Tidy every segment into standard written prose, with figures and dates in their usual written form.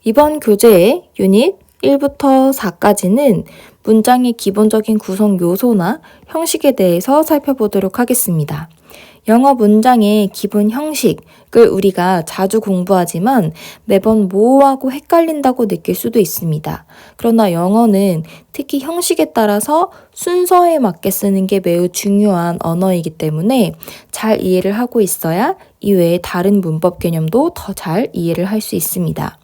이번 교재의 유닛 1부터 4까지는 문장의 기본적인 구성 요소나 형식에 대해서 살펴보도록 하겠습니다. 영어 문장의 기본 형식을 우리가 자주 공부하지만 매번 모호하고 헷갈린다고 느낄 수도 있습니다. 그러나 영어는 특히 형식에 따라서 순서에 맞게 쓰는 게 매우 중요한 언어이기 때문에 잘 이해를 하고 있어야 이외의 다른 문법 개념도 더 잘 이해를 할 수 있습니다.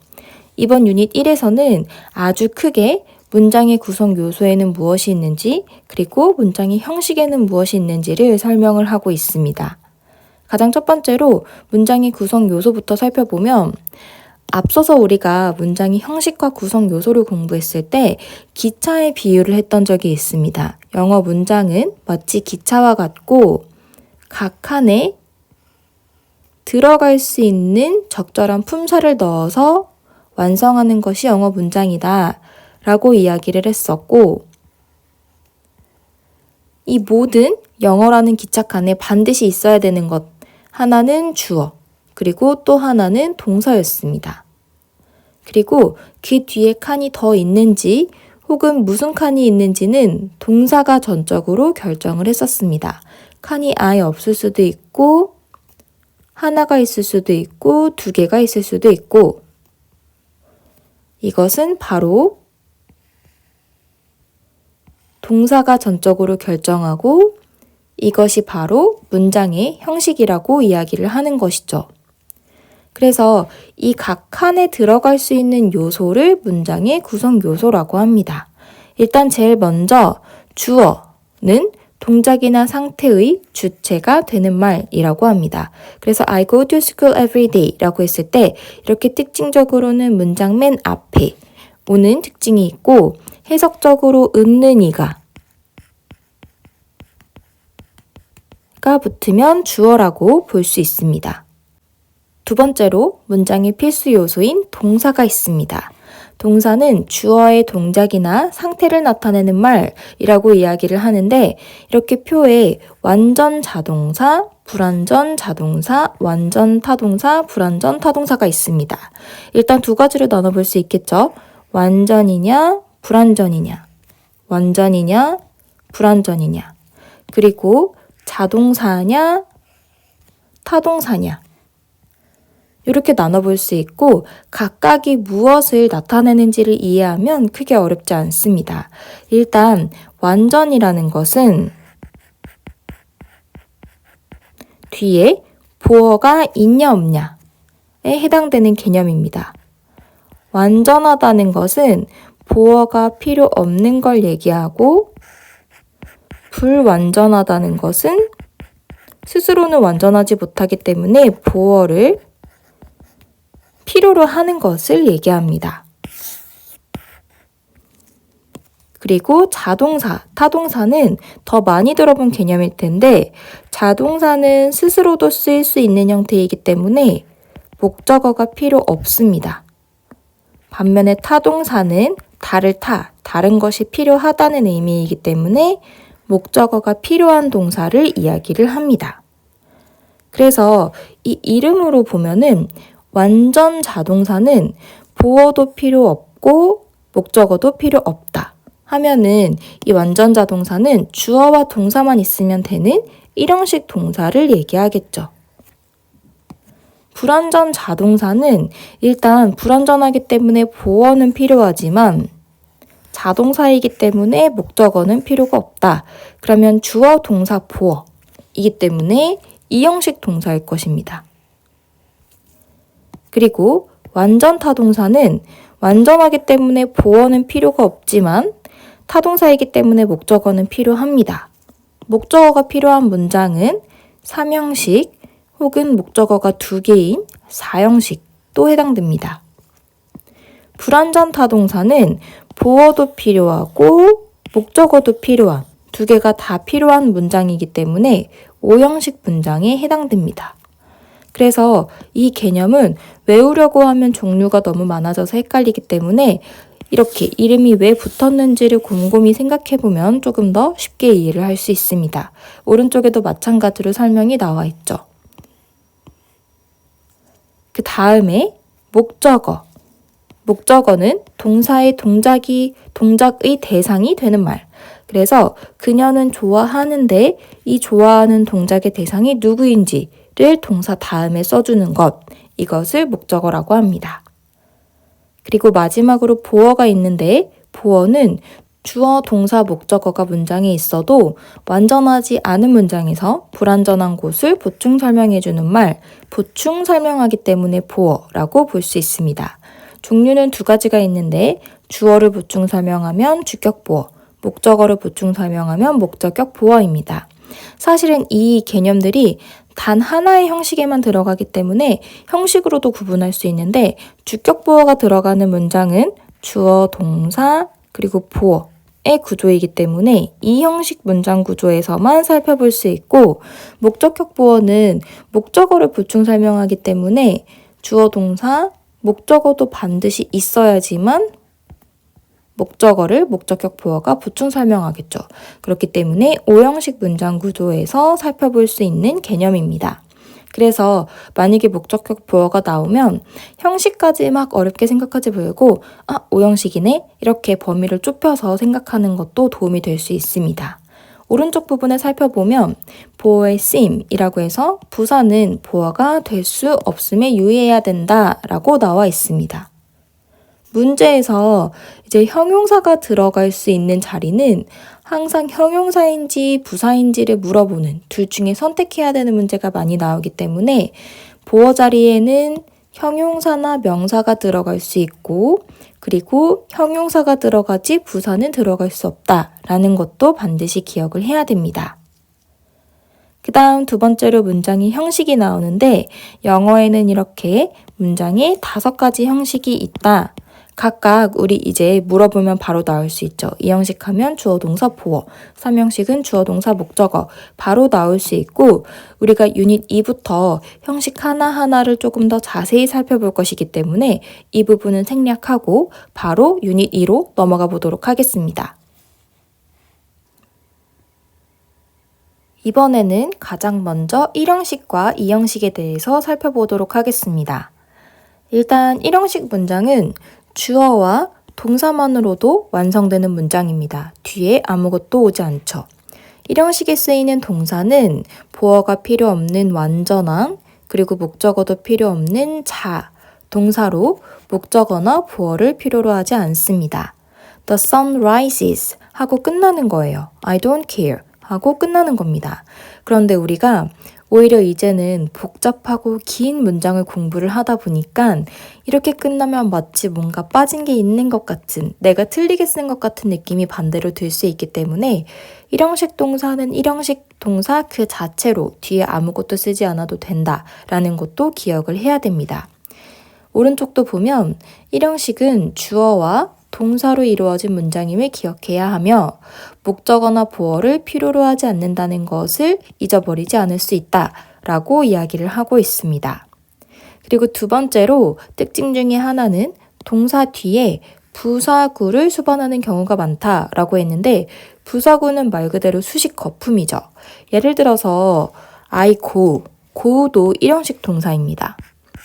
이번 유닛 1에서는 아주 크게 문장의 구성 요소에는 무엇이 있는지, 그리고 문장의 형식에는 무엇이 있는지를 설명을 하고 있습니다. 가장 첫 번째로 문장의 구성 요소부터 살펴보면 앞서서 우리가 문장의 형식과 구성 요소를 공부했을 때 기차의 비유를 했던 적이 있습니다. 영어 문장은 마치 기차와 같고 각 칸에 들어갈 수 있는 적절한 품사를 넣어서 완성하는 것이 영어 문장이다 라고 이야기를 했었고, 이 모든 영어라는 기차칸에 반드시 있어야 되는 것, 하나는 주어, 그리고 또 하나는 동사였습니다. 그리고 그 뒤에 칸이 더 있는지 혹은 무슨 칸이 있는지는 동사가 전적으로 결정을 했었습니다. 칸이 아예 없을 수도 있고 하나가 있을 수도 있고 두 개가 있을 수도 있고, 이것은 바로 동사가 전적으로 결정하고 이것이 바로 문장의 형식이라고 이야기를 하는 것이죠. 그래서 이 각 칸에 들어갈 수 있는 요소를 문장의 구성 요소라고 합니다. 일단 제일 먼저 주어는 동작이나 상태의 주체가 되는 말이라고 합니다. 그래서 I go to school every day 라고 했을 때 이렇게 특징적으로는 문장 맨 앞에 오는 특징이 있고, 해석적으로 있는 이가 붙으면 주어라고 볼 수 있습니다. 두 번째로 문장의 필수 요소인 동사가 있습니다. 동사는 주어의 동작이나 상태를 나타내는 말이라고 이야기를 하는데, 이렇게 표에 완전 자동사, 불완전 자동사, 완전 타동사, 불완전 타동사가 있습니다. 일단 두 가지로 나눠볼 수 있겠죠. 완전이냐, 불완전이냐, 완전이냐, 불완전이냐, 그리고 자동사냐, 타동사냐, 이렇게 나눠볼 수 있고, 각각이 무엇을 나타내는지를 이해하면 크게 어렵지 않습니다. 일단 완전이라는 것은 뒤에 보어가 있냐 없냐에 해당되는 개념입니다. 완전하다는 것은 보어가 필요 없는 걸 얘기하고, 불완전하다는 것은 스스로는 완전하지 못하기 때문에 보어를 필요로 하는 것을 얘기합니다. 그리고 자동사, 타동사는 더 많이 들어본 개념일 텐데, 자동사는 스스로도 쓰일 수 있는 형태이기 때문에 목적어가 필요 없습니다. 반면에 타동사는 다른 것이 필요하다는 의미이기 때문에 목적어가 필요한 동사를 이야기를 합니다. 그래서 이 이름으로 보면은 완전 자동사는 보어도 필요 없고 목적어도 필요 없다 하면은, 이 완전 자동사는 주어와 동사만 있으면 되는 일형식 동사를 얘기하겠죠. 불완전 자동사는 일단 불완전하기 때문에 보어는 필요하지만 자동사이기 때문에 목적어는 필요가 없다. 그러면 주어, 동사, 보어이기 때문에 이형식 동사일 것입니다. 그리고 완전 타동사는 완전하기 때문에 보어는 필요가 없지만 타동사이기 때문에 목적어는 필요합니다. 목적어가 필요한 문장은 3형식 혹은 목적어가 2개인 4형식도 해당됩니다. 불완전 타동사는 보어도 필요하고 목적어도 필요한 2개가 다 필요한 문장이기 때문에 5형식 문장에 해당됩니다. 그래서 이 개념은 외우려고 하면 종류가 너무 많아져서 헷갈리기 때문에 이렇게 이름이 왜 붙었는지를 곰곰이 생각해보면 조금 더 쉽게 이해를 할 수 있습니다. 오른쪽에도 마찬가지로 설명이 나와 있죠. 그 다음에 목적어. 목적어는 동사의 동작의 대상이 되는 말. 그래서 그녀는 좋아하는데 이 좋아하는 동작의 대상이 누구인지를 동사 다음에 써주는 것. 이것을 목적어라고 합니다. 그리고 마지막으로 보어가 있는데 보어는 주어, 동사, 목적어가 문장에 있어도 완전하지 않은 문장에서 불완전한 곳을 보충 설명해주는 말, 보충 설명하기 때문에 보어라고 볼 수 있습니다. 종류는 두 가지가 있는데 주어를 보충 설명하면 주격 보어, 목적어를 보충 설명하면 목적격 보어입니다. 사실은 이 개념들이 단 하나의 형식에만 들어가기 때문에 형식으로도 구분할 수 있는데 주격 보어가 들어가는 문장은 주어, 동사, 그리고 보어의 구조이기 때문에 이 형식 문장 구조에서만 살펴볼 수 있고 목적격 보어는 목적어를 보충 설명하기 때문에 주어, 동사, 목적어도 반드시 있어야지만 목적어를 목적격 보어가 보충 설명하겠죠. 그렇기 때문에 오형식 문장 구조에서 살펴볼 수 있는 개념입니다. 그래서 만약에 목적격 보어가 나오면 형식까지 막 어렵게 생각하지 말고 오형식이네? 이렇게 범위를 좁혀서 생각하는 것도 도움이 될 수 있습니다. 오른쪽 부분에 살펴보면 보어의 seem이라고 해서 부사는 보어가 될 수 없음에 유의해야 된다라고 나와 있습니다. 문제에서 이제 형용사가 들어갈 수 있는 자리는 항상 형용사인지 부사인지를 물어보는 둘 중에 선택해야 되는 문제가 많이 나오기 때문에 보어 자리에는 형용사나 명사가 들어갈 수 있고 그리고 형용사가 들어가지 부사는 들어갈 수 없다라는 것도 반드시 기억을 해야 됩니다. 그 다음 두 번째로 문장의 형식이 나오는데 영어에는 이렇게 문장에 5가지 형식이 있다. 각각 우리 이제 물어보면 바로 나올 수 있죠. 2형식 하면 주어, 동사, 보어. 3형식은 주어, 동사, 목적어. 바로 나올 수 있고 우리가 유닛 2부터 형식 하나하나를 조금 더 자세히 살펴볼 것이기 때문에 이 부분은 생략하고 바로 유닛 2로 넘어가 보도록 하겠습니다. 이번에는 가장 먼저 1형식과 2형식에 대해서 살펴보도록 하겠습니다. 일단 1형식 문장은 주어와 동사만으로도 완성되는 문장입니다. 뒤에 아무것도 오지 않죠. 1형식에 쓰이는 동사는 보어가 필요 없는 완전한 그리고 목적어도 필요 없는 자, 동사로 목적어나 보어를 필요로 하지 않습니다. The sun rises 하고 끝나는 거예요. I don't care 하고 끝나는 겁니다. 그런데 우리가 오히려 이제는 복잡하고 긴 문장을 공부를 하다 보니까 이렇게 끝나면 마치 뭔가 빠진 게 있는 것 같은, 내가 틀리게 쓴 것 같은 느낌이 반대로 들 수 있기 때문에 1형식 동사는 1형식 동사 그 자체로 뒤에 아무것도 쓰지 않아도 된다라는 것도 기억을 해야 됩니다. 오른쪽도 보면 1형식은 주어와 동사로 이루어진 문장임을 기억해야 하며 목적어나 보어를 필요로 하지 않는다는 것을 잊어버리지 않을 수 있다라고 이야기를 하고 있습니다. 그리고 두 번째로 특징 중에 하나는 동사 뒤에 부사구를 수반하는 경우가 많다라고 했는데 부사구는 말 그대로 수식 거품이죠. 예를 들어서 I go도 1형식 동사입니다.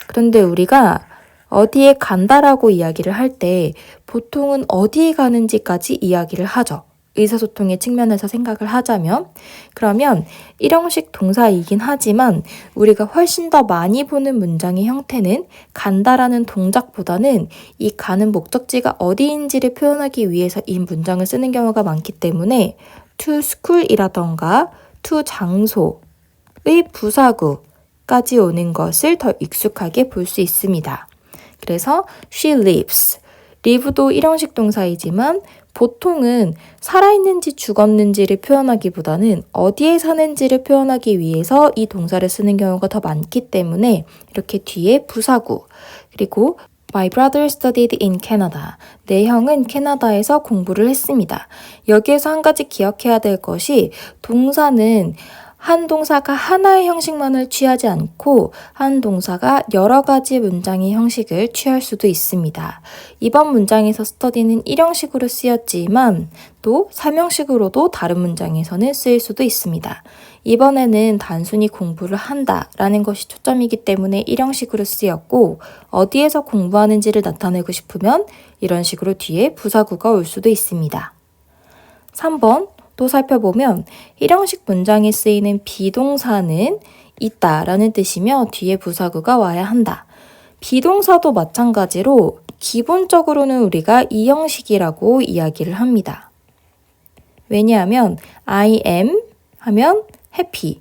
그런데 우리가 어디에 간다라고 이야기를 할 때 보통은 어디에 가는지까지 이야기를 하죠. 의사소통의 측면에서 생각을 하자면 그러면 1형식 동사이긴 하지만 우리가 훨씬 더 많이 보는 문장의 형태는 간다라는 동작보다는 이 가는 목적지가 어디인지를 표현하기 위해서 이 문장을 쓰는 경우가 많기 때문에 to school이라던가 to 장소의 부사구까지 오는 것을 더 익숙하게 볼 수 있습니다. 그래서 she lives, live도 1형식 동사이지만 보통은 살아있는지 죽었는지를 표현하기보다는 어디에 사는지를 표현하기 위해서 이 동사를 쓰는 경우가 더 많기 때문에 이렇게 뒤에 부사구, 그리고 My brother studied in Canada. 내 형은 캐나다에서 공부를 했습니다. 여기에서 한 가지 기억해야 될 것이 동사는 한 동사가 하나의 형식만을 취하지 않고 한 동사가 여러 가지 문장의 형식을 취할 수도 있습니다. 이번 문장에서 study는 1형식으로 쓰였지만 또 3형식으로도 다른 문장에서는 쓰일 수도 있습니다. 이번에는 단순히 공부를 한다 라는 것이 초점이기 때문에 1형식으로 쓰였고 어디에서 공부하는지를 나타내고 싶으면 이런 식으로 뒤에 부사구가 올 수도 있습니다. 3번 또 살펴보면 1형식 문장에 쓰이는 비동사는 있다 라는 뜻이며 뒤에 부사구가 와야 한다. 비동사도 마찬가지로 기본적으로는 우리가 2형식이라고 이야기를 합니다. 왜냐하면 I am 하면 happy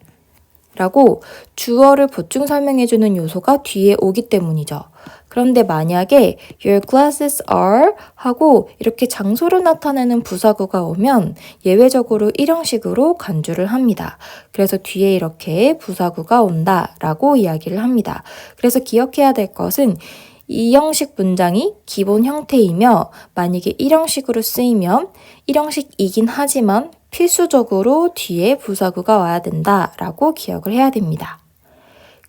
라고 주어를 보충 설명해주는 요소가 뒤에 오기 때문이죠. 그런데 만약에 your glasses are 하고 이렇게 장소를 나타내는 부사구가 오면 예외적으로 1형식으로 간주를 합니다. 그래서 뒤에 이렇게 부사구가 온다 라고 이야기를 합니다. 그래서 기억해야 될 것은 2형식 문장이 기본 형태이며 만약에 1형식으로 쓰이면 1형식이긴 하지만 필수적으로 뒤에 부사구가 와야 된다라고 기억을 해야 됩니다.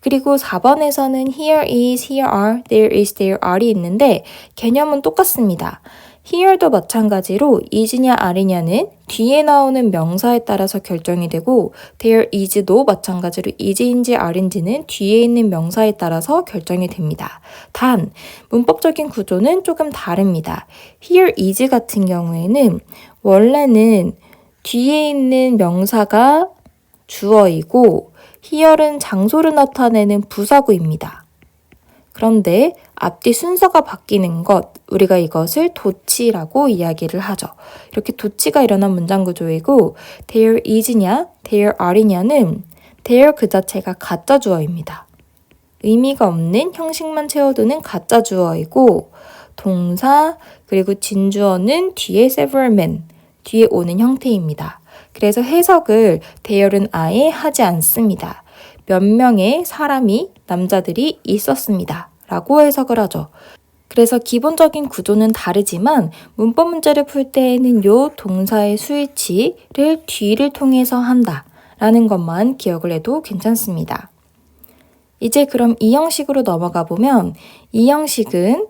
그리고 4번에서는 here is, here are, there is, there are이 있는데 개념은 똑같습니다. here도 마찬가지로 is냐 are냐는 뒤에 나오는 명사에 따라서 결정이 되고 there is도 마찬가지로 is인지 are인지는 뒤에 있는 명사에 따라서 결정이 됩니다. 단 문법적인 구조는 조금 다릅니다. here is 같은 경우에는 원래는 뒤에 있는 명사가 주어이고 here는 장소를 나타내는 부사구입니다. 그런데 앞뒤 순서가 바뀌는 것, 우리가 이것을 도치라고 이야기를 하죠. 이렇게 도치가 일어난 문장 구조이고 there is냐, there are냐는 there 그 자체가 가짜 주어입니다. 의미가 없는 형식만 채워두는 가짜 주어이고 동사 그리고 진주어는 뒤에 several men, 뒤에 오는 형태입니다. 그래서 해석을 there는 아예 하지 않습니다. 몇 명의 사람이, 남자들이 있었습니다. 라고 해석을 하죠. 그래서 기본적인 구조는 다르지만 문법 문제를 풀 때에는 요 동사의 수일치를 뒤를 통해서 한다 라는 것만 기억을 해도 괜찮습니다. 이제 그럼 이 형식으로 넘어가 보면 이 형식은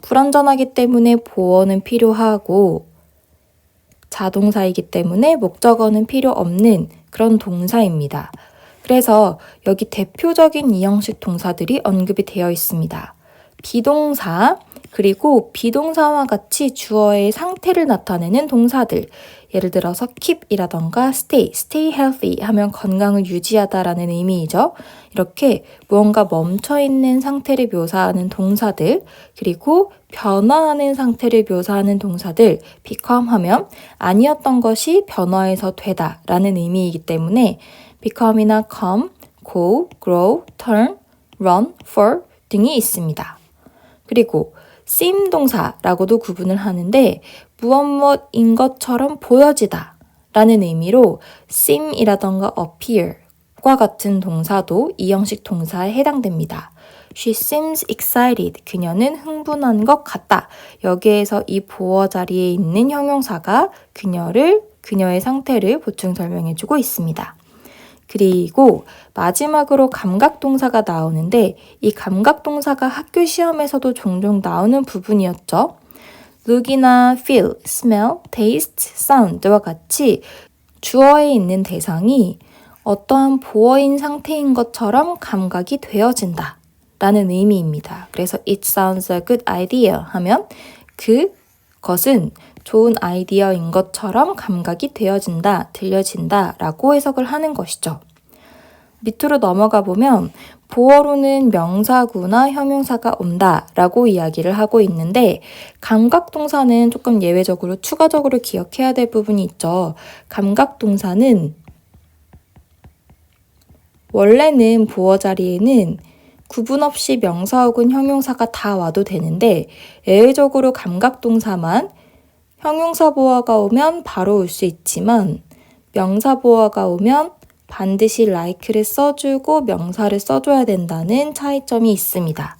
불완전하기 때문에 보어는 필요하고 자동사이기 때문에 목적어는 필요 없는 그런 동사입니다. 그래서 여기 대표적인 이 형식 동사들이 언급이 되어 있습니다. 비동사, 그리고 비동사와 같이 주어의 상태를 나타내는 동사들. 예를 들어서 keep이라던가 stay healthy 하면 건강을 유지하다라는 의미이죠. 이렇게 무언가 멈춰있는 상태를 묘사하는 동사들, 그리고 변화하는 상태를 묘사하는 동사들, become 하면 아니었던 것이 변화해서 되다 라는 의미이기 때문에 become이나 come, go, grow, turn, run, fall 등이 있습니다. 그리고 seem 동사라고도 구분을 하는데 무엇인 것처럼 보여지다 라는 의미로 seem이라던가 appear과 같은 동사도 이 형식 동사에 해당됩니다. She seems excited. 그녀는 흥분한 것 같다. 여기에서 이 보어 자리에 있는 형용사가 그녀의 상태를 보충 설명해주고 있습니다. 그리고 마지막으로 감각동사가 나오는데 이 감각동사가 학교 시험에서도 종종 나오는 부분이었죠. look이나 feel, smell, taste, sound와 같이 주어에 있는 대상이 어떠한 보어인 상태인 것처럼 감각이 되어진다 라는 의미입니다. 그래서 it sounds a good idea 하면 그것은 좋은 아이디어인 것처럼 감각이 되어진다, 들려진다 라고 해석을 하는 것이죠. 밑으로 넘어가 보면 보어로는 명사구나 형용사가 온다 라고 이야기를 하고 있는데 감각동사는 조금 예외적으로 추가적으로 기억해야 될 부분이 있죠. 감각동사는 원래는 보어 자리에는 구분 없이 명사 혹은 형용사가 다 와도 되는데 예외적으로 감각동사만 형용사 보어가 오면 바로 올 수 있지만 명사 보어가 오면 반드시 like를 써주고 명사를 써줘야 된다는 차이점이 있습니다.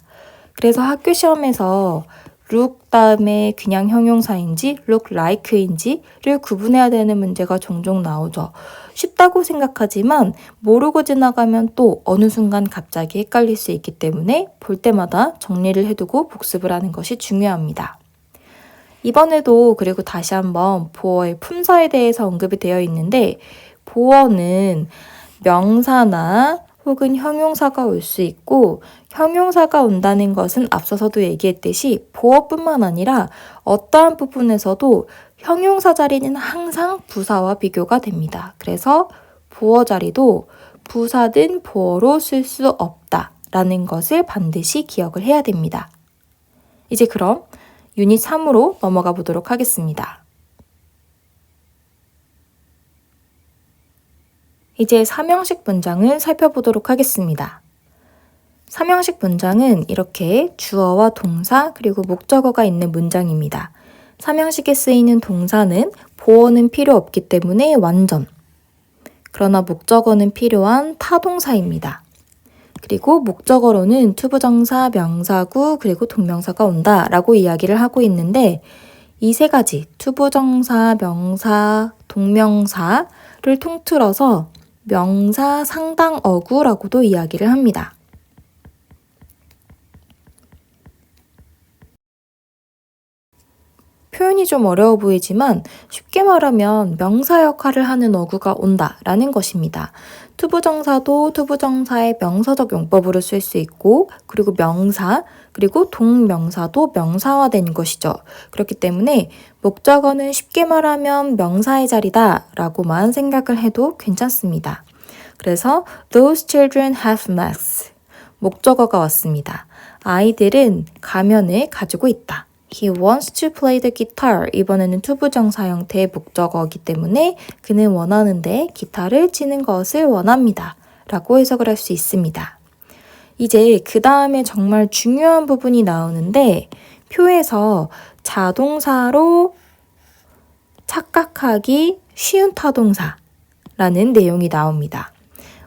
그래서 학교 시험에서 look 다음에 그냥 형용사인지 look like인지를 구분해야 되는 문제가 종종 나오죠. 쉽다고 생각하지만 모르고 지나가면 또 어느 순간 갑자기 헷갈릴 수 있기 때문에 볼 때마다 정리를 해두고 복습을 하는 것이 중요합니다. 이번에도 그리고 다시 한번 보어의 품사에 대해서 언급이 되어 있는데 보어는 명사나 혹은 형용사가 올 수 있고 형용사가 온다는 것은 앞서서도 얘기했듯이 보어뿐만 아니라 어떠한 부분에서도 형용사 자리는 항상 부사와 비교가 됩니다. 그래서 보어 자리도 부사든 보어로 쓸 수 없다라는 것을 반드시 기억을 해야 됩니다. 이제 그럼 유닛 3으로 넘어가 보도록 하겠습니다. 이제 3형식 문장을 살펴보도록 하겠습니다. 3형식 문장은 이렇게 주어와 동사 그리고 목적어가 있는 문장입니다. 3형식에 쓰이는 동사는 보어는 필요 없기 때문에 완전, 그러나 목적어는 필요한 타동사입니다. 그리고 목적어로는 투부정사, 명사구, 그리고 동명사가 온다라고 이야기를 하고 있는데 이 세 가지 투부정사, 명사, 동명사를 통틀어서 명사 상당어구라고도 이야기를 합니다. 표현이 좀 어려워 보이지만 쉽게 말하면 명사 역할을 하는 어구가 온다라는 것입니다. 투부정사도 투부정사의 명사적 용법으로 쓸 수 있고 그리고 명사 그리고 동명사도 명사화된 것이죠. 그렇기 때문에 목적어는 쉽게 말하면 명사의 자리다 라고만 생각을 해도 괜찮습니다. 그래서 those children have masks. 목적어가 왔습니다. 아이들은 가면을 가지고 있다. He wants to play the guitar. 이번에는 투부정사 형태의 목적어이기 때문에 그는 원하는데 기타를 치는 것을 원합니다. 라고 해석을 할 수 있습니다. 이제 그 다음에 정말 중요한 부분이 나오는데 표에서 자동사로 착각하기 쉬운 타동사라는 내용이 나옵니다.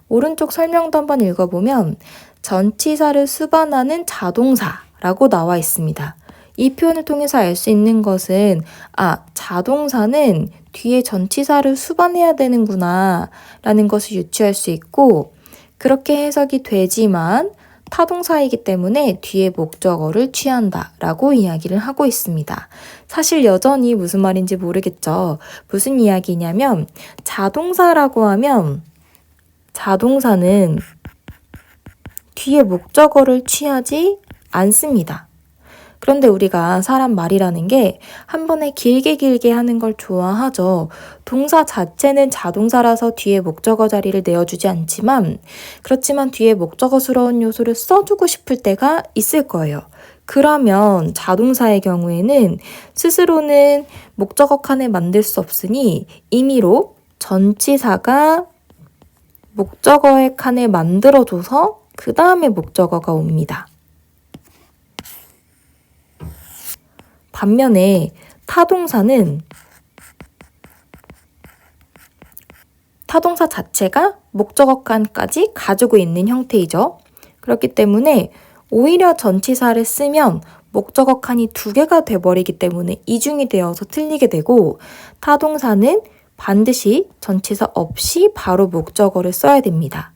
오른쪽 설명도 한번 읽어보면 전치사를 수반하는 자동사라고 나와 있습니다. 이 표현을 통해서 알 수 있는 것은 자동사는 뒤에 전치사를 수반해야 되는구나 라는 것을 유추할 수 있고 그렇게 해석이 되지만 타동사이기 때문에 뒤에 목적어를 취한다 라고 이야기를 하고 있습니다. 사실 여전히 무슨 말인지 모르겠죠. 무슨 이야기냐면 자동사라고 하면 자동사는 뒤에 목적어를 취하지 않습니다. 그런데 우리가 사람 말이라는 게 한 번에 길게 하는 걸 좋아하죠. 동사 자체는 자동사라서 뒤에 목적어 자리를 내어주지 않지만 그렇지만 뒤에 목적어스러운 요소를 써주고 싶을 때가 있을 거예요. 그러면 자동사의 경우에는 스스로는 목적어 칸을 만들 수 없으니 임의로 전치사가 목적어의 칸을 만들어줘서 그 다음에 목적어가 옵니다. 반면에 타동사는 타동사 자체가 목적어 칸까지 가지고 있는 형태이죠. 그렇기 때문에 오히려 전치사를 쓰면 목적어 칸이 2개가 돼버리기 때문에 이중이 되어서 틀리게 되고 타동사는 반드시 전치사 없이 바로 목적어를 써야 됩니다.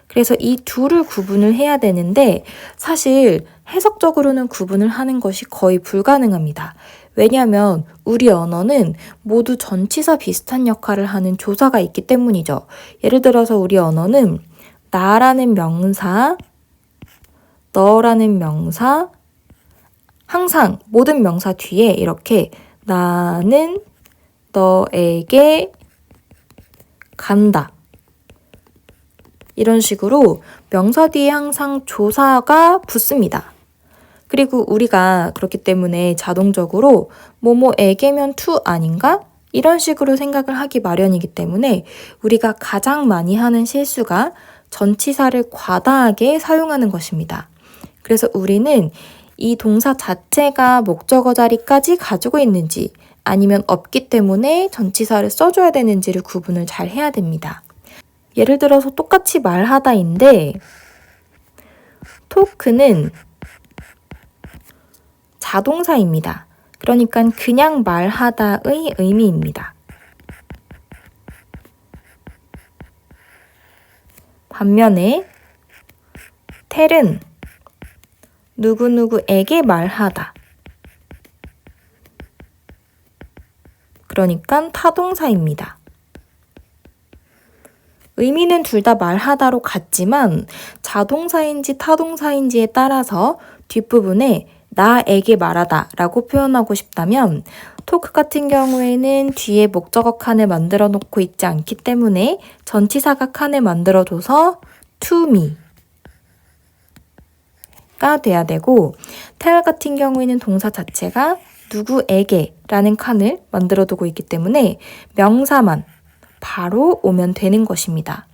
그래서 이 둘을 구분을 해야 되는데 사실 해석적으로는 구분을 하는 것이 거의 불가능합니다. 왜냐하면 우리 언어는 모두 전치사 비슷한 역할을 하는 조사가 있기 때문이죠. 예를 들어서 우리 언어는 나라는 명사, 너라는 명사, 항상 모든 명사 뒤에 이렇게 나는 너에게 간다. 이런 식으로 명사 뒤에 항상 조사가 붙습니다. 그리고 우리가 그렇기 때문에 자동적으로 뭐뭐에게면 to 아닌가? 이런 식으로 생각을 하기 마련이기 때문에 우리가 가장 많이 하는 실수가 전치사를 과다하게 사용하는 것입니다. 그래서 우리는 이 동사 자체가 목적어 자리까지 가지고 있는지 아니면 없기 때문에 전치사를 써줘야 되는지를 구분을 잘 해야 됩니다. 예를 들어서 똑같이 말하다인데 토크는 자동사입니다. 그러니까 그냥 말하다의 의미입니다. 반면에 tell은 누구누구에게 말하다. 그러니까 타동사입니다. 의미는 둘 다 말하다로 같지만 자동사인지 타동사인지에 따라서 뒷부분에 나에게 말하다 라고 표현하고 싶다면 토크 같은 경우에는 뒤에 목적어 칸을 만들어 놓고 있지 않기 때문에 전치사가 칸을 만들어줘서 to me 가 돼야 되고 tell 같은 경우에는 동사 자체가 누구에게 라는 칸을 만들어 두고 있기 때문에 명사만 바로 오면 되는 것입니다.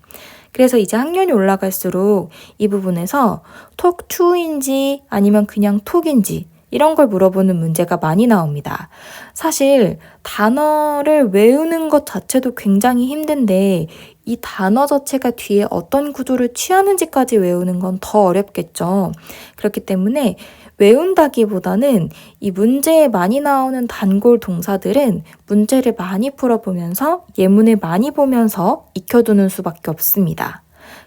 그래서 이제 학년이 올라갈수록 이 부분에서 talk to인지 아니면 그냥 talk인지 이런 걸 물어보는 문제가 많이 나옵니다. 사실 단어를 외우는 것 자체도 굉장히 힘든데 이 단어 자체가 뒤에 어떤 구조를 취하는지까지 외우는 건 더 어렵겠죠. 그렇기 때문에 외운다기보다는 이 문제에 많이 나오는 단골 동사들은 문제를 많이 풀어보면서 예문을 많이 보면서 익혀두는 수밖에 없습니다.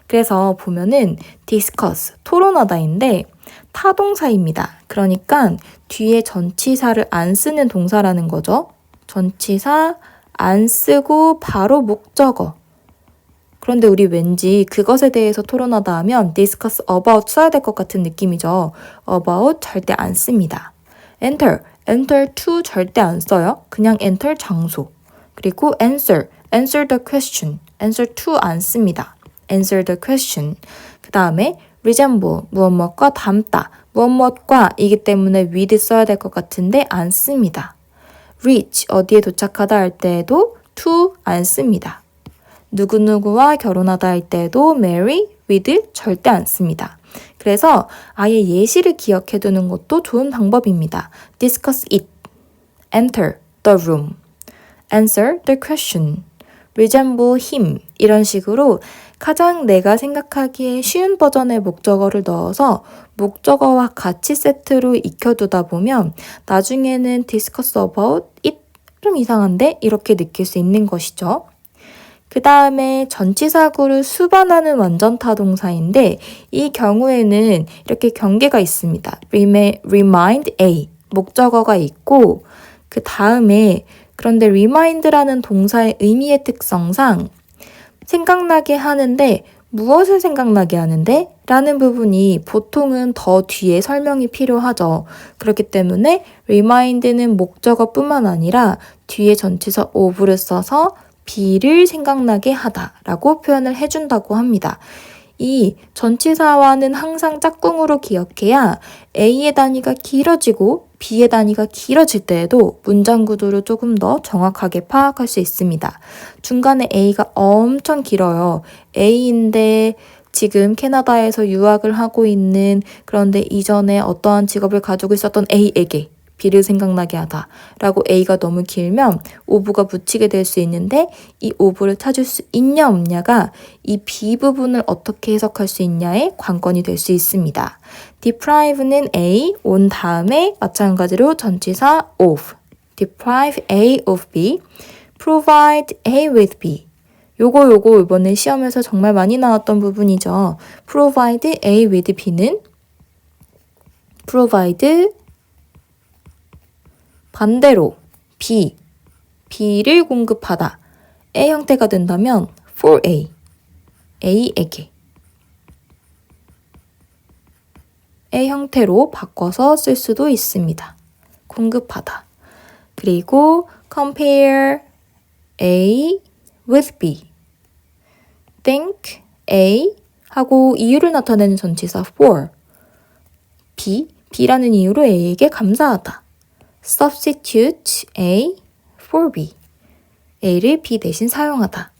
그래서 보면은 discuss, 토론하다인데 타동사입니다. 그러니까 뒤에 전치사를 안 쓰는 동사라는 거죠. 전치사 안 쓰고 바로 목적어. 그런데 우리 왠지 그것에 대해서 토론하다 하면 discuss about 써야 될 것 같은 느낌이죠. about 절대 안 씁니다. enter to 절대 안 써요. 그냥 enter 장소. 그리고 answer the question. answer to 안 씁니다. answer the question. 그 다음에 resemble 무엇무엇과 닮다. 무엇무엇과 이기 때문에 with 써야 될 것 같은데 안 씁니다. reach 어디에 도착하다 할 때에도 to 안 씁니다. 누구누구와 결혼하다 할 때도 marry, with 절대 안 씁니다. 그래서 아예 예시를 기억해 두는 것도 좋은 방법입니다. discuss it, enter the room, answer the question, resemble him 이런 식으로 가장 내가 생각하기에 쉬운 버전의 목적어를 넣어서 목적어와 같이 세트로 익혀두다 보면 나중에는 discuss about it 좀 이상한데 이렇게 느낄 수 있는 것이죠. 그 다음에 전치사구를 수반하는 완전타동사인데 이 경우에는 이렇게 경계가 있습니다. remind A 목적어가 있고 그 다음에 그런데 remind라는 동사의 의미의 특성상 생각나게 하는데 무엇을 생각나게 하는데? 라는 부분이 보통은 더 뒤에 설명이 필요하죠. 그렇기 때문에 remind는 목적어뿐만 아니라 뒤에 전치사 of를 써서 B를 생각나게 하다 라고 표현을 해준다고 합니다. 이 전치사와는 항상 짝꿍으로 기억해야 A의 단위가 길어지고 B의 단위가 길어질 때에도 문장 구조를 조금 더 정확하게 파악할 수 있습니다. 중간에 A가 엄청 길어요. A인데 지금 캐나다에서 유학을 하고 있는 그런데 이전에 어떠한 직업을 가지고 있었던 A에게 B를 생각나게 하다 라고 A가 너무 길면 of가 붙이게 될 수 있는데 이 of를 찾을 수 있냐 없냐가 이 B 부분을 어떻게 해석할 수 있냐의 관건이 될 수 있습니다. deprive는 A 온 다음에 마찬가지로 전치사 of deprive A of B provide A with B 요거 이번에 시험에서 정말 많이 나왔던 부분이죠. provide A with B는 provide 반대로 B를 공급하다. A 형태가 된다면 for A에게 A 형태로 바꿔서 쓸 수도 있습니다. 공급하다. 그리고 compare A with B. think A 하고 이유를 나타내는 전치사 for B라는 이유로 A에게 감사하다. substitute A for B. A를 B 대신 사용하다.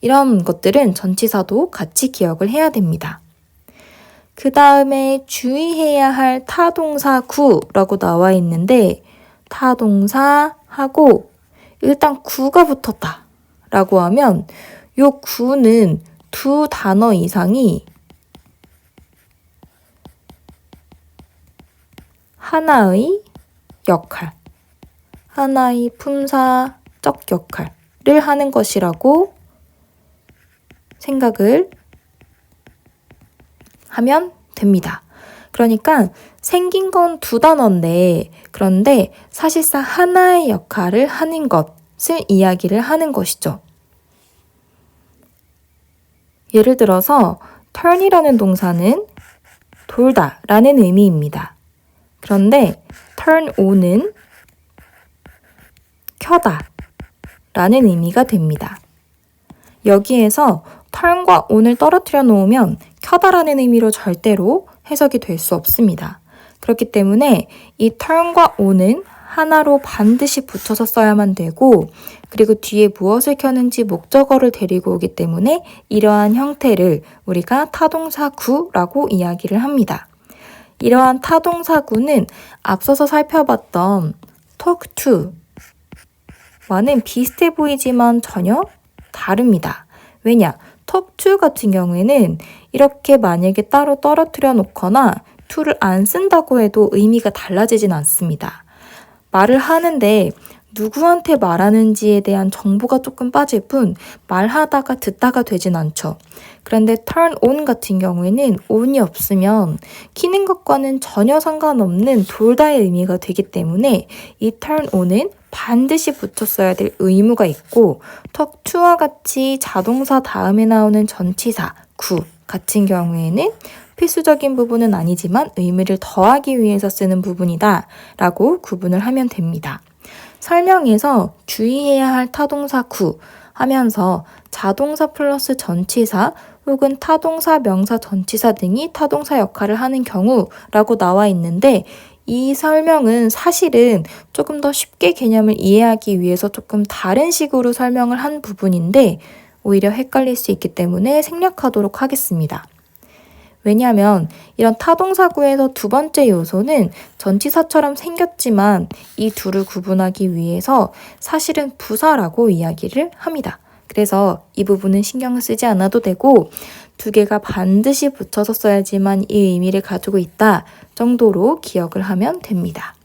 이런 것들은 전치사도 같이 기억을 해야 됩니다. 그 다음에 주의해야 할 타동사구라고 나와 있는데 타동사하고 일단 구가 붙었다 라고 하면 요 구는 두 단어 이상이 하나의 역할, 하나의 품사적 역할을 하는 것이라고 생각을 하면 됩니다. 그러니까 생긴 건 두 단어인데 그런데 사실상 하나의 역할을 하는 것을 이야기를 하는 것이죠. 예를 들어서 turn이라는 동사는 돌다 라는 의미입니다. 그런데 turn on은 켜다 라는 의미가 됩니다. 여기에서 turn과 on을 떨어뜨려 놓으면 켜다라는 의미로 절대로 해석이 될 수 없습니다. 그렇기 때문에 이 turn과 on은 하나로 반드시 붙여서 써야만 되고 그리고 뒤에 무엇을 켜는지 목적어를 데리고 오기 때문에 이러한 형태를 우리가 타동사구라고 이야기를 합니다. 이러한 타동사구는 앞서서 살펴봤던 talk to와는 비슷해 보이지만 전혀 다릅니다. 왜냐? talk to 같은 경우에는 이렇게 만약에 따로 떨어뜨려 놓거나 to를 안 쓴다고 해도 의미가 달라지진 않습니다. 말을 하는데 누구한테 말하는지에 대한 정보가 조금 빠질 뿐 말하다가 듣다가 되진 않죠. 그런데 turn on 같은 경우에는 on이 없으면 키는 것과는 전혀 상관없는 돌다의 의미가 되기 때문에 이 turn on은 반드시 붙였어야 될 의무가 있고 talk to와 같이 자동사 다음에 나오는 전치사 구 같은 경우에는 필수적인 부분은 아니지만 의미를 더하기 위해서 쓰는 부분이다 라고 구분을 하면 됩니다. 설명에서 주의해야 할 타동사 구 하면서 자동사 플러스 전치사 혹은 타동사, 명사, 전치사 등이 타동사 역할을 하는 경우라고 나와 있는데 이 설명은 사실은 조금 더 쉽게 개념을 이해하기 위해서 조금 다른 식으로 설명을 한 부분인데 오히려 헷갈릴 수 있기 때문에 생략하도록 하겠습니다. 왜냐하면 이런 타동사구에서 두 번째 요소는 전치사처럼 생겼지만 이 둘을 구분하기 위해서 사실은 부사라고 이야기를 합니다. 그래서 이 부분은 신경을 쓰지 않아도 되고 두 개가 반드시 붙여서 써야지만 이 의미를 가지고 있다 정도로 기억을 하면 됩니다.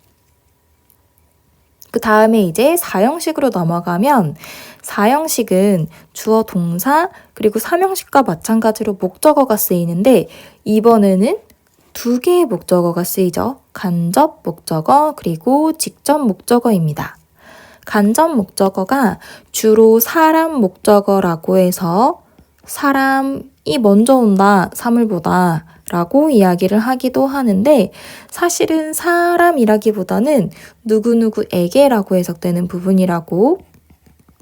그 다음에 이제 사형식으로 넘어가면 사형식은 주어 동사 그리고 삼형식과 마찬가지로 목적어가 쓰이는데 이번에는 두 개의 목적어가 쓰이죠. 간접 목적어 그리고 직접 목적어입니다. 간접 목적어가 주로 사람 목적어라고 해서 사람이 먼저 온다, 사물보다 라고 이야기를 하기도 하는데 사실은 사람이라기보다는 누구누구에게라고 해석되는 부분이라고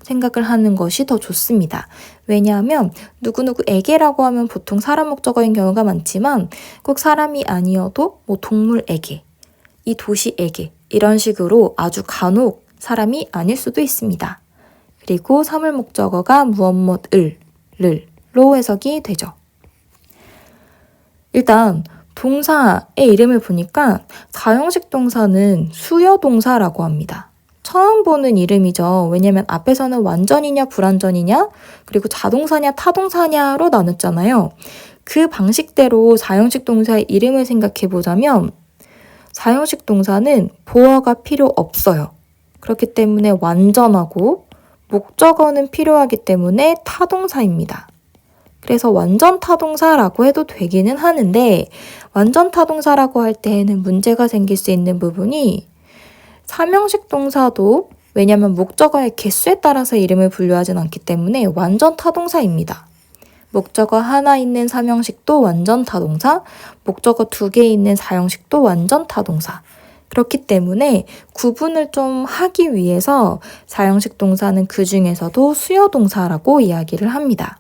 생각을 하는 것이 더 좋습니다. 왜냐하면 누구누구에게라고 하면 보통 사람 목적어인 경우가 많지만 꼭 사람이 아니어도 뭐 동물에게, 이 도시에게 이런 식으로 아주 간혹 사람이 아닐 수도 있습니다. 그리고 사물 목적어가 무엇무엇을 로 해석이 되죠. 일단 동사의 이름을 보니까 사형식 동사는 수여 동사라고 합니다. 처음 보는 이름이죠. 왜냐면 앞에서는 완전이냐 불완전이냐 그리고 자동사냐 타동사냐로 나눴잖아요. 그 방식대로 사형식 동사의 이름을 생각해 보자면 사형식 동사는 보어가 필요 없어요. 그렇기 때문에 완전하고 목적어는 필요하기 때문에 타동사입니다. 그래서 완전 타동사라고 해도 되기는 하는데 완전 타동사라고 할 때에는 문제가 생길 수 있는 부분이 삼형식 동사도 왜냐하면 목적어의 개수에 따라서 이름을 분류하진 않기 때문에 완전 타동사입니다. 목적어 하나 있는 삼형식도 완전 타동사, 목적어 두 개 있는 사형식도 완전 타동사. 그렇기 때문에 구분을 좀 하기 위해서 사형식 동사는 그 중에서도 수여 동사라고 이야기를 합니다.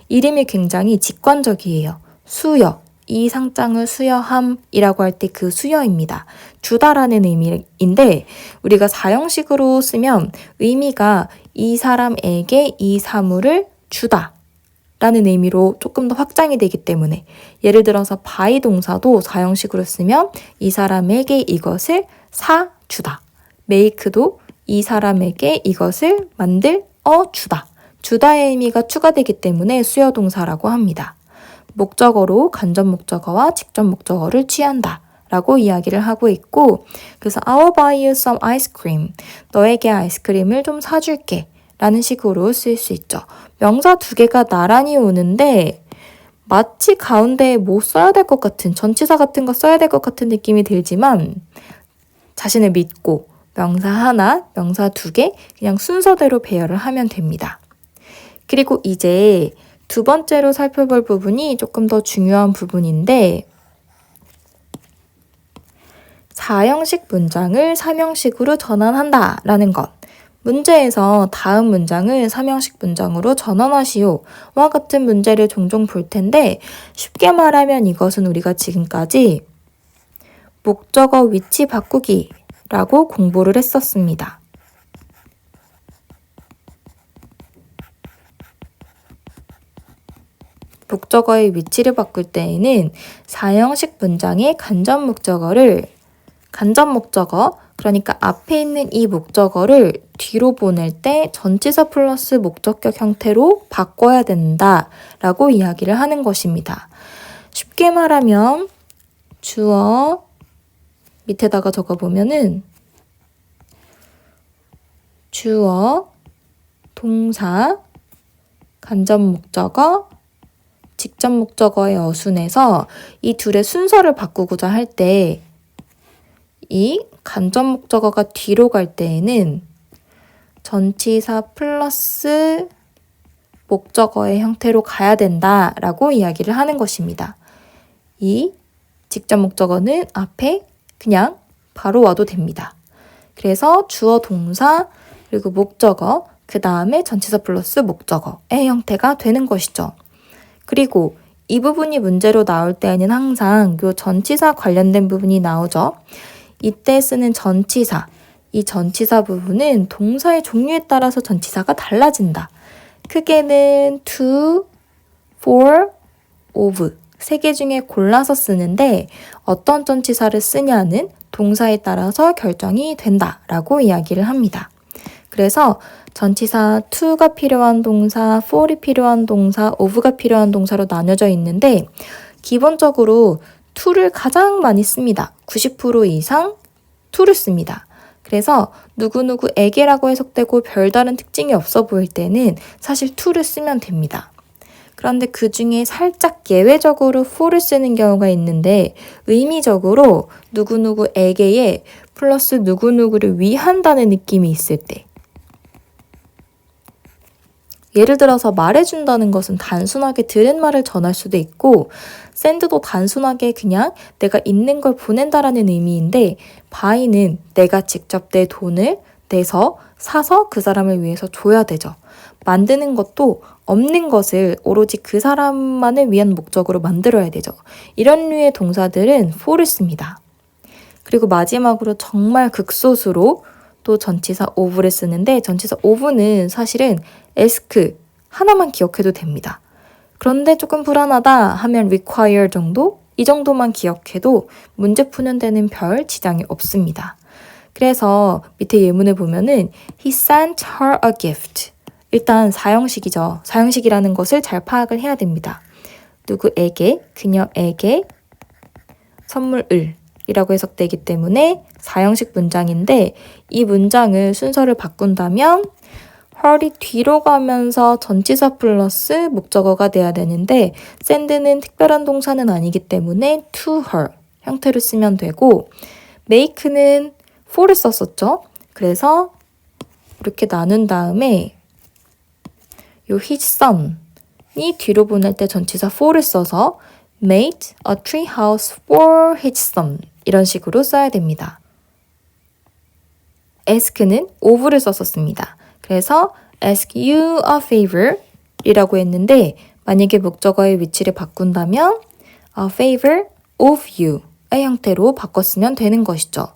이름이 굉장히 직관적이에요. 수여, 이 상장을 수여함이라고 할 때 그 수여입니다. 주다라는 의미인데 우리가 사형식으로 쓰면 의미가 이 사람에게 이 사물을 주다 라는 의미로 조금 더 확장이 되기 때문에 예를 들어서 바이 동사도 사형식으로 쓰면 이 사람에게 이것을 사주다. make도 이 사람에게 이것을 만들어 주다. 주다의 의미가 추가되기 때문에 수여동사라고 합니다. 목적어로 간접 목적어와 직접 목적어를 취한다 라고 이야기를 하고 있고, 그래서 I'll buy you some ice cream. 너에게 아이스크림을 좀 사줄게. 라는 식으로 쓸 수 있죠. 명사 두 개가 나란히 오는데 마치 가운데에 뭐 써야 될 것 같은, 전치사 같은 거 써야 될 것 같은 느낌이 들지만 자신을 믿고 명사 하나, 명사 두 개 그냥 순서대로 배열을 하면 됩니다. 그리고 이제 두 번째로 살펴볼 부분이 조금 더 중요한 부분인데, 4형식 문장을 3형식으로 전환한다 라는 것. 문제에서 다음 문장을 3형식 문장으로 전환하시오 와 같은 문제를 종종 볼 텐데, 쉽게 말하면 이것은 우리가 지금까지 목적어 위치 바꾸기 라고 공부를 했었습니다. 목적어의 위치를 바꿀 때에는 4형식 문장의 간접 목적어, 그러니까 앞에 있는 이 목적어를 뒤로 보낼 때 전치사 플러스 목적격 형태로 바꿔야 된다라고 이야기를 하는 것입니다. 쉽게 말하면 주어 밑에다가 적어보면은 주어, 동사, 간접 목적어, 직접 목적어의 어순에서 이 둘의 순서를 바꾸고자 할 때 이 간접 목적어가 뒤로 갈 때에는 전치사 플러스 목적어의 형태로 가야 된다라고 이야기를 하는 것입니다. 이 직접 목적어는 앞에 그냥 바로 와도 됩니다. 그래서 주어, 동사, 그리고 목적어, 그 다음에 전치사 플러스 목적어의 형태가 되는 것이죠. 그리고 이 부분이 문제로 나올 때에는 항상 요 전치사 관련된 부분이 나오죠. 이때 쓰는 전치사, 이 전치사 부분은 동사의 종류에 따라서 전치사가 달라진다. 크게는 to, for, of 세 개 중에 골라서 쓰는데 어떤 전치사를 쓰냐는 동사에 따라서 결정이 된다라고 이야기를 합니다. 그래서 전치사 to가 필요한 동사, for이 필요한 동사, of가 필요한 동사로 나뉘어져 있는데 기본적으로 to를 가장 많이 씁니다. 90% 이상 to를 씁니다. 그래서 누구누구에게라고 해석되고 별다른 특징이 없어 보일 때는 사실 to를 쓰면 됩니다. 그런데 그 중에 살짝 예외적으로 for를 쓰는 경우가 있는데 의미적으로 누구누구에게에 플러스 누구누구를 위한다는 느낌이 있을 때, 예를 들어서 말해준다는 것은 단순하게 들은 말을 전할 수도 있고 send도 단순하게 그냥 내가 있는 걸 보낸다라는 의미인데 buy는 내가 직접 내 돈을 내서 사서 그 사람을 위해서 줘야 되죠. 만드는 것도 없는 것을 오로지 그 사람만을 위한 목적으로 만들어야 되죠. 이런 류의 동사들은 for를 씁니다. 그리고 마지막으로 정말 극소수로 또 전치사 of를 쓰는데 전치사 of는 사실은 ask 하나만 기억해도 됩니다. 그런데 조금 불안하다 하면 require 정도? 이 정도만 기억해도 문제 푸는 데는 별 지장이 없습니다. 그래서 밑에 예문을 보면은 He sent her a gift. 일단 사형식이죠. 사형식이라는 것을 잘 파악을 해야 됩니다. 누구에게, 그녀에게 선물을 이라고 해석되기 때문에 사형식 문장인데 이 문장을 순서를 바꾼다면 her이 뒤로 가면서 전치사 플러스 목적어가 돼야 되는데 send는 특별한 동사는 아니기 때문에 to her 형태로 쓰면 되고 make는 for를 썼었죠. 그래서 이렇게 나눈 다음에 요 his son이 뒤로 보낼 때 전치사 for를 써서 made a tree house for his son 이런 식으로 써야 됩니다. ask는 of를 썼었습니다. 그래서 ask you a favor 이라고 했는데 만약에 목적어의 위치를 바꾼다면 a favor of you의 형태로 바꿨으면 되는 것이죠.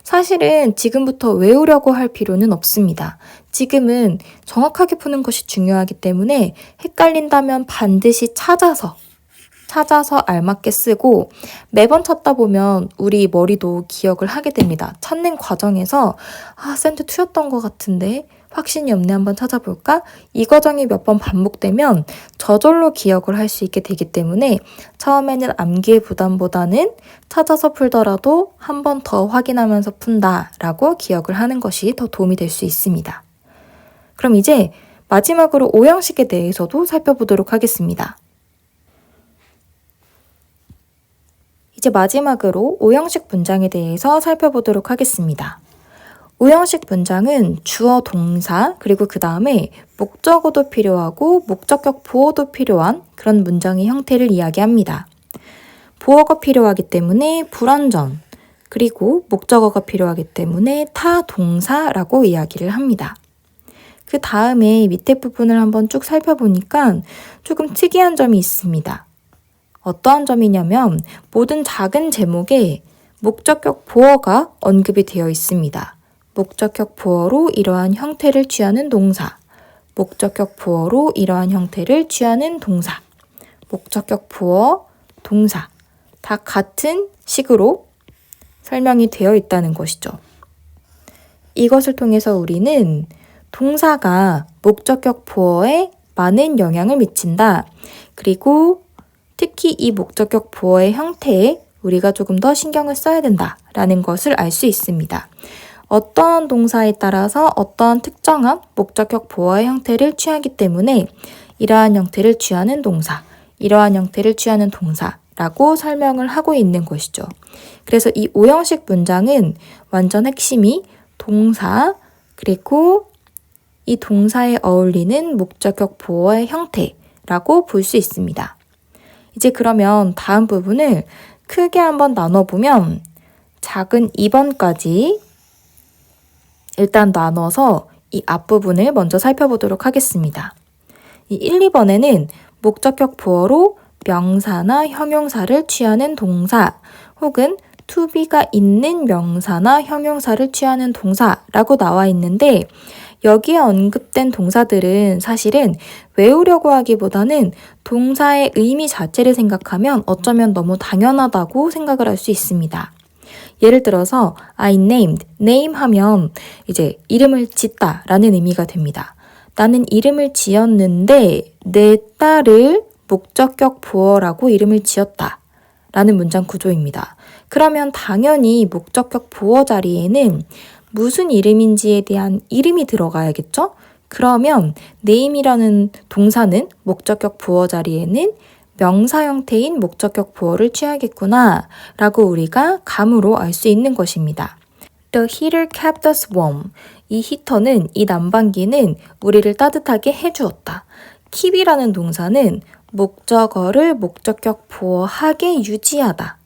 사실은 지금부터 외우려고 할 필요는 없습니다. 지금은 정확하게 푸는 것이 중요하기 때문에 헷갈린다면 반드시 찾아서 알맞게 쓰고 매번 찾다 보면 우리 머리도 기억을 하게 됩니다. 찾는 과정에서 send 2였던 것 같은데 확신이 없네 한번 찾아볼까? 이 과정이 몇 번 반복되면 저절로 기억을 할 수 있게 되기 때문에 처음에는 암기의 부담보다는 찾아서 풀더라도 한 번 더 확인하면서 푼다라고 기억을 하는 것이 더 도움이 될 수 있습니다. 그럼 이제 마지막으로 오형식에 대해서도 살펴보도록 하겠습니다. 이제 마지막으로 오형식 문장에 대해서 살펴보도록 하겠습니다. 오형식 문장은 주어 동사 그리고 그 다음에 목적어도 필요하고 목적격 보어도 필요한 그런 문장의 형태를 이야기합니다. 보어가 필요하기 때문에 불완전 그리고 목적어가 필요하기 때문에 타 동사라고 이야기를 합니다. 그 다음에 밑에 부분을 한번 쭉 살펴보니까 조금 특이한 점이 있습니다. 어떠한 점이냐면 모든 작은 제목에 목적격 보어가 언급이 되어 있습니다. 목적격 보어로 이러한 형태를 취하는 동사, 목적격 보어로 이러한 형태를 취하는 동사, 목적격 보어, 동사 다 같은 식으로 설명이 되어 있다는 것이죠. 이것을 통해서 우리는 동사가 목적격 보어에 많은 영향을 미친다. 그리고 특히 이 목적격 보어의 형태에 우리가 조금 더 신경을 써야 된다라는 것을 알 수 있습니다. 어떠한 동사에 따라서 어떠한 특정한 목적격 보어의 형태를 취하기 때문에 이러한 형태를 취하는 동사, 이러한 형태를 취하는 동사라고 설명을 하고 있는 것이죠. 그래서 이 오형식 문장은 완전 핵심이 동사, 그리고 이 동사에 어울리는 목적격 보어의 형태라고 볼 수 있습니다. 이제 그러면 다음 부분을 크게 한번 나눠보면 작은 2번까지 일단 나눠서 이 앞부분을 먼저 살펴보도록 하겠습니다. 이 1, 2번에는 목적격 보어로 명사나 형용사를 취하는 동사 혹은 to be가 있는 명사나 형용사를 취하는 동사라고 나와 있는데 여기에 언급된 동사들은 사실은 외우려고 하기보다는 동사의 의미 자체를 생각하면 어쩌면 너무 당연하다고 생각을 할 수 있습니다. 예를 들어서 I named, name 하면 이제 이름을 짓다 라는 의미가 됩니다. 나는 이름을 지었는데 내 딸을 목적격 보어라고 이름을 지었다 라는 문장 구조입니다. 그러면 당연히 목적격 보어 자리에는 무슨 이름인지에 대한 이름이 들어가야겠죠? 그러면 name이라는 동사는 목적격 보어 자리에는 명사 형태인 목적격 보어를 취하겠구나 라고 우리가 감으로 알 수 있는 것입니다. The heater kept us warm. 이 히터는, 이 난방기는 우리를 따뜻하게 해주었다. keep이라는 동사는 목적어를 목적격 보어하게 유지하다.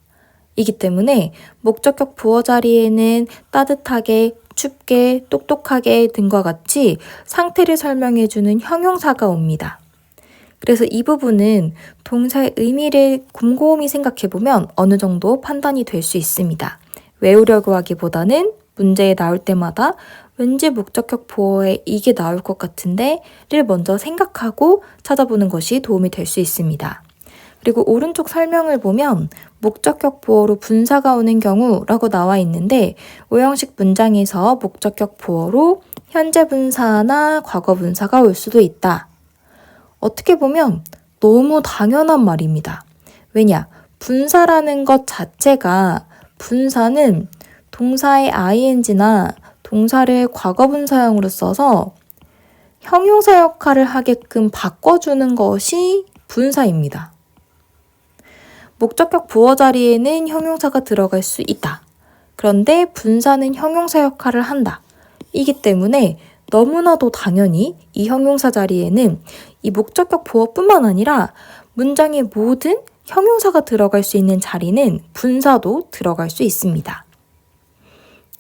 이기 때문에 목적격 보어 자리에는 따뜻하게, 춥게, 똑똑하게 등과 같이 상태를 설명해주는 형용사가 옵니다. 그래서 이 부분은 동사의 의미를 곰곰이 생각해보면 어느 정도 판단이 될 수 있습니다. 외우려고 하기보다는 문제에 나올 때마다 왠지 목적격 보어에 이게 나올 것 같은데를 먼저 생각하고 찾아보는 것이 도움이 될 수 있습니다. 그리고 오른쪽 설명을 보면 목적격 보어로 분사가 오는 경우라고 나와 있는데 오형식 문장에서 목적격 보어로 현재 분사나 과거 분사가 올 수도 있다. 어떻게 보면 너무 당연한 말입니다. 왜냐? 분사라는 것 자체가 분사는 동사의 ing나 동사를 과거 분사형으로 써서 형용사 역할을 하게끔 바꿔주는 것이 분사입니다. 목적격 보어 자리에는 형용사가 들어갈 수 있다. 그런데 분사는 형용사 역할을 한다. 이기 때문에 너무나도 당연히 이 형용사 자리에는 이 목적격 보어뿐만 아니라 문장의 모든 형용사가 들어갈 수 있는 자리는 분사도 들어갈 수 있습니다.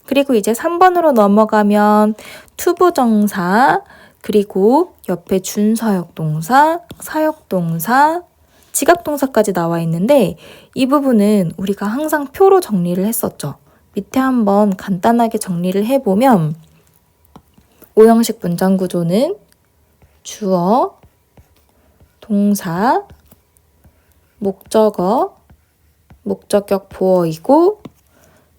그리고 이제 3번으로 넘어가면 투부정사, 그리고 옆에 준사역동사, 사역동사, 지각동사까지 나와 있는데 이 부분은 우리가 항상 표로 정리를 했었죠. 밑에 한번 간단하게 정리를 해보면 오형식 문장 구조는 주어, 동사, 목적어, 목적격 보어이고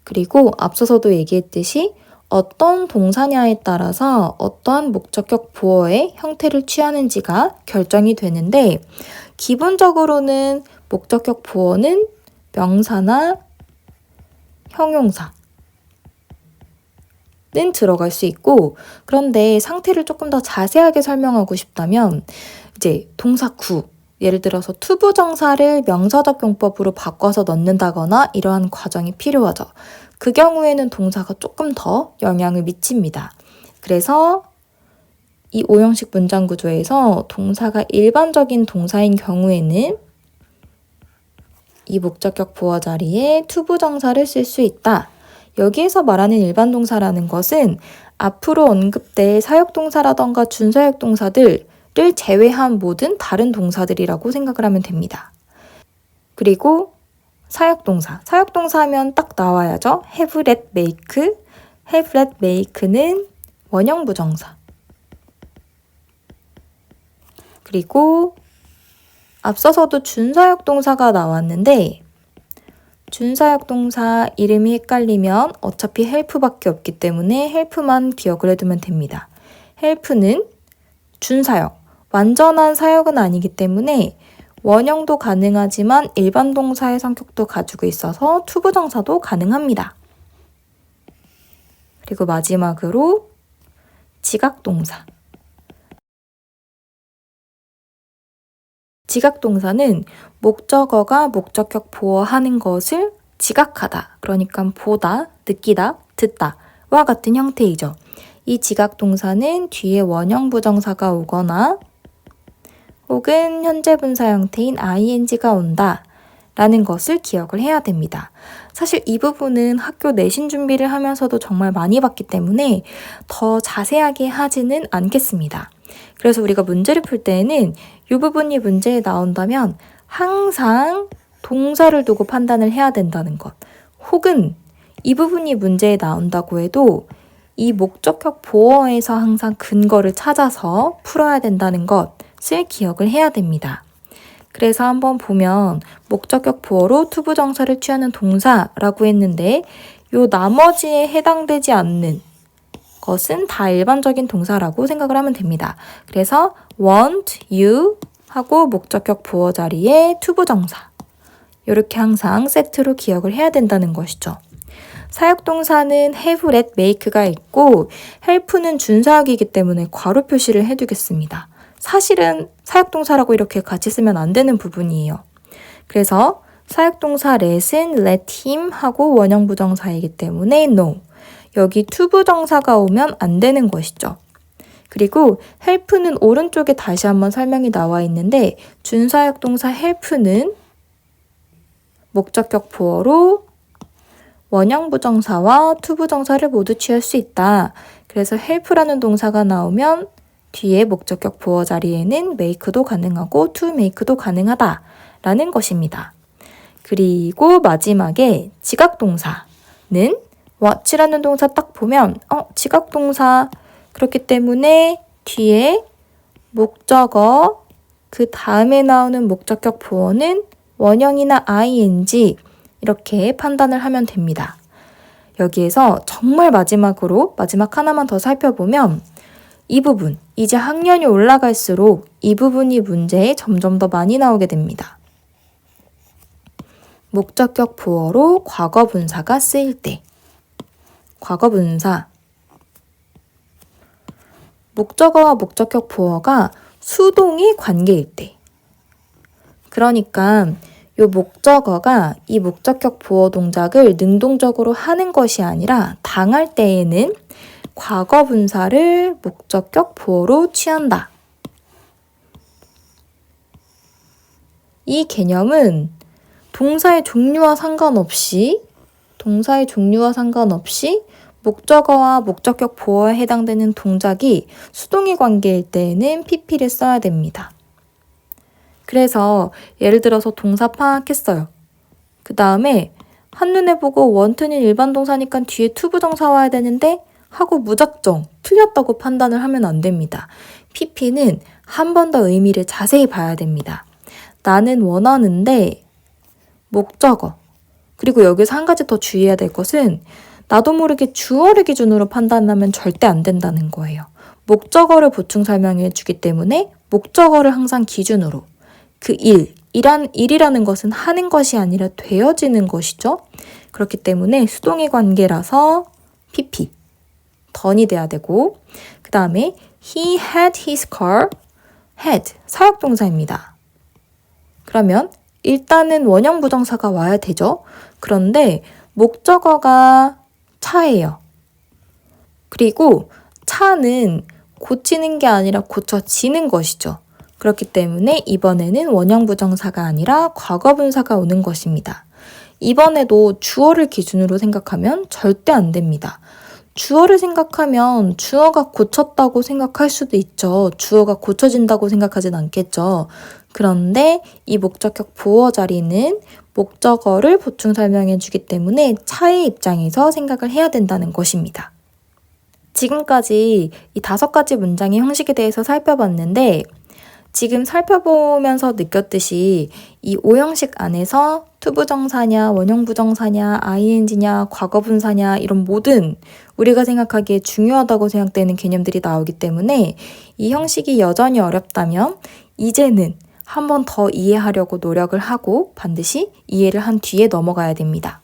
그리고 앞서서도 얘기했듯이 어떤 동사냐에 따라서 어떠한 목적격 보어의 형태를 취하는지가 결정이 되는데 기본적으로는 목적격 보어는 명사나 형용사는 들어갈 수 있고 그런데 상태를 조금 더 자세하게 설명하고 싶다면 이제 동사 구 예를 들어서 투부정사를 명사적 용법으로 바꿔서 넣는다거나 이러한 과정이 필요하죠. 그 경우에는 동사가 조금 더 영향을 미칩니다. 그래서 이 5형식 문장 구조에서 동사가 일반적인 동사인 경우에는 이 목적격 보어 자리에 투부정사를 쓸 수 있다. 여기에서 말하는 일반 동사라는 것은 앞으로 언급될 사역동사라던가 준사역동사들을 제외한 모든 다른 동사들이라고 생각을 하면 됩니다. 그리고 사역동사. 사역동사 하면 딱 나와야죠. have, let, make. have, let, make는 원형 부정사. 그리고 앞서서도 준사역동사가 나왔는데 준사역동사 이름이 헷갈리면 어차피 help밖에 없기 때문에 help만 기억을 해두면 됩니다. help는 준사역, 완전한 사역은 아니기 때문에 원형도 가능하지만 일반 동사의 성격도 가지고 있어서 투부정사도 가능합니다. 그리고 마지막으로 지각동사. 지각동사는 목적어가 목적격 보어하는 것을 지각하다, 그러니까 보다, 느끼다, 듣다와 같은 형태이죠. 이 지각동사는 뒤에 원형 부정사가 오거나 혹은 현재 분사 형태인 ing가 온다 라는 것을 기억을 해야 됩니다. 사실 이 부분은 학교 내신 준비를 하면서도 정말 많이 봤기 때문에 더 자세하게 하지는 않겠습니다. 그래서 우리가 문제를 풀 때에는 이 부분이 문제에 나온다면 항상 동사를 두고 판단을 해야 된다는 것. 혹은 이 부분이 문제에 나온다고 해도 이 목적격 보어에서 항상 근거를 찾아서 풀어야 된다는 것을 기억을 해야 됩니다. 그래서 한번 보면 목적격 보어로 투부정사를 취하는 동사라고 했는데 요 나머지에 해당되지 않는 것은 다 일반적인 동사라고 생각을 하면 됩니다. 그래서 want, you 하고 목적격 보어 자리에 투부정사 이렇게 항상 세트로 기억을 해야 된다는 것이죠. 사역동사는 have, let, make가 있고 help는 준사역이기 때문에 괄호 표시를 해두겠습니다. 사실은 사역동사라고 이렇게 같이 쓰면 안 되는 부분이에요. 그래서 사역동사 let은 let him 하고 원형 부정사이기 때문에 no. 여기 투부정사가 오면 안 되는 것이죠. 그리고 help는 오른쪽에 다시 한번 설명이 나와 있는데 준사역동사 help는 목적격 보어로 원형 부정사와 투부정사를 모두 취할 수 있다. 그래서 help라는 동사가 나오면 뒤에 목적격 보어 자리에는 make도 가능하고 to make도 가능하다라는 것입니다. 그리고 마지막에 지각동사는 watch라는 동사 딱 보면 지각동사 그렇기 때문에 뒤에 목적어 그 다음에 나오는 목적격 보어는 원형이나 ing 이렇게 판단을 하면 됩니다. 여기에서 정말 마지막으로 마지막 하나만 더 살펴보면 이 부분, 이제 학년이 올라갈수록 이 부분이 문제에 점점 더 많이 나오게 됩니다. 목적격 보어로 과거분사가 쓰일 때 과거분사 목적어와 목적격 보어가 수동의 관계일 때 그러니까 이 목적어가 이 목적격 보어 동작을 능동적으로 하는 것이 아니라 당할 때에는 과거 분사를 목적격 보어로 취한다. 이 개념은 동사의 종류와 상관없이 목적어와 목적격 보어에 해당되는 동작이 수동의 관계일 때에는 PP를 써야 됩니다. 그래서 예를 들어서 동사 파악했어요. 그 다음에 한눈에 보고 want는 일반 동사니까 뒤에 투부정사 와야 되는데 하고 무작정 틀렸다고 판단을 하면 안 됩니다. PP는 한 번 더 의미를 자세히 봐야 됩니다. 나는 원하는데 목적어 그리고 여기서 한 가지 더 주의해야 될 것은 나도 모르게 주어를 기준으로 판단하면 절대 안 된다는 거예요. 목적어를 보충 설명해 주기 때문에 목적어를 항상 기준으로. 그 일이라는 것은 하는 것이 아니라 되어지는 것이죠. 그렇기 때문에 수동의 관계라서 PP, 던이 돼야 되고, 그 다음에 he had his car, had, 사역동사입니다. 그러면 일단은 원형 부정사가 와야 되죠. 그런데 목적어가 차예요. 그리고 차는 고치는 게 아니라 고쳐지는 것이죠. 그렇기 때문에 이번에는 원형 부정사가 아니라 과거분사가 오는 것입니다. 이번에도 주어를 기준으로 생각하면 절대 안 됩니다. 주어를 생각하면 주어가 고쳤다고 생각할 수도 있죠. 주어가 고쳐진다고 생각하진 않겠죠. 그런데 이 목적격 보어 자리는 목적어를 보충 설명해 주기 때문에 차의 입장에서 생각을 해야 된다는 것입니다. 지금까지 이 5가지 문장의 형식에 대해서 살펴봤는데 지금 살펴보면서 느꼈듯이 이 5형식 안에서 투부정사냐, 원형부정사냐, ing냐, 과거분사냐 이런 모든 우리가 생각하기에 중요하다고 생각되는 개념들이 나오기 때문에 이 형식이 여전히 어렵다면 이제는 한 번 더 이해하려고 노력을 하고 반드시 이해를 한 뒤에 넘어가야 됩니다.